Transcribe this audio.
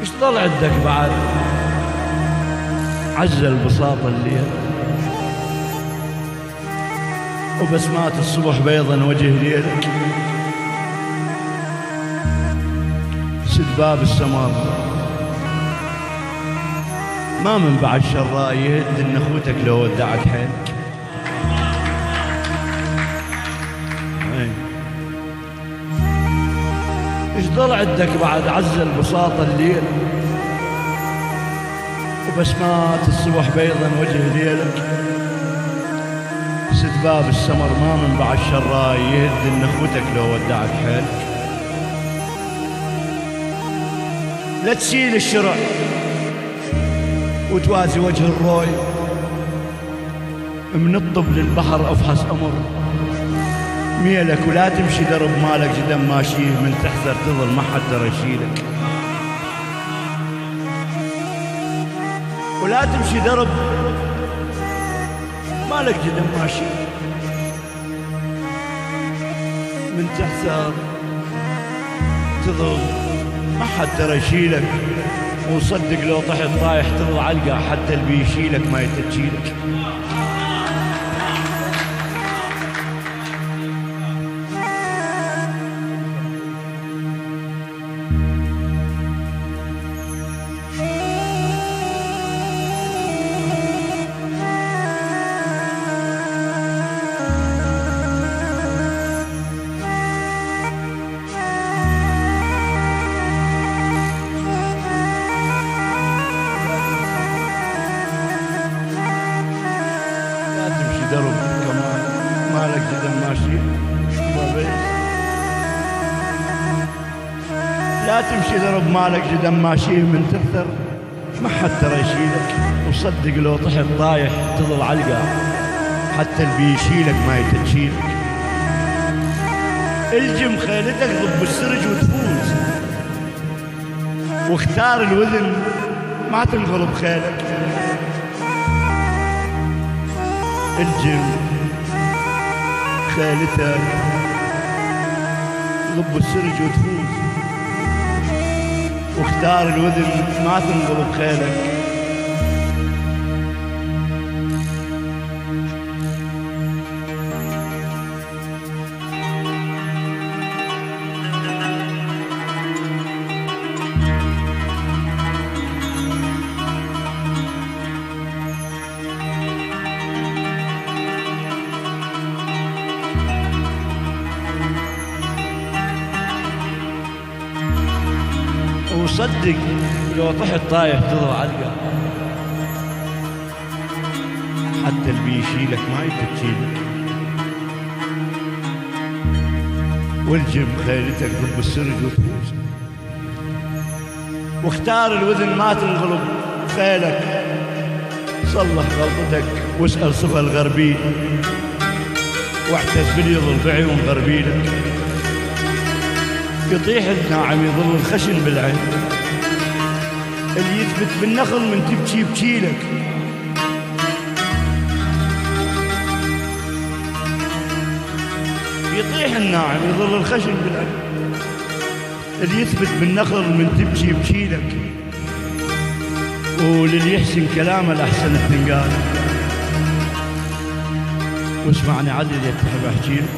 ايش ضل عندك بعد عجل بساط الليل وبسمات الصبح بيضا وجه ليلك. سد باب السمر ما من بعد شراء يهد ان اخوتك لو ودعت حيلك. ايش ضل عندك بعد عزل بساط الليل وبسمات الصبح بيضا وجه ليلك. سد باب السمر ما من بعد شراي يهد ان اخوتك لو ودعت حيلك. لا تسيل الشرع وتوازي وجه الروي من الطب للبحر افحص امر ميلك. ولا تمشي درب مالك جدم ماشيه من تحذر تظل ما حد درى يشيلك. ولا تمشي درب مالك جدم ماشي من تحذر تظل ما حد درى يشيلك. وصدق لو طحت طايح تظل علقة حتى اللي بيشيلك ما يتشيلك. درب كمان مالك جدا ماشي لا تمشي درب مالك جدا ماشي من تكثر ما حد ترى يشيلك. وصدق لو طحت طايح تظل علقة حتى اللي بيشيلك ما يتشيلك. الجم خيلتك ضب السرج وتفوز واختار الوزن ما تنغلب خيلك. الجم خيلتك ضب السرج وتفوز واختار الوزن ما تنغلب خيلك. وصدق لو طحت طايح تظل علقة حتى اللي بيشيلك ما يتشيلك. والجم خيلتك ضب السرج وتفوز واختار الوزن ما تنغلب خيلك. صلح غلطتك واسأل صفى الغربي واعتز باليضل بعيون غربيلك. يطيح الناعم يظل الخشن بالعين اللي يثبت بالنخل من تبكي بكيلك. يطيح الناعم يظل الخشن بالعين اللي يثبت بالنخل من تبكي بكيلك. وللي يحسن كلامه الأحسن التنقال. واسمعني عدل يا تحب أحكي لك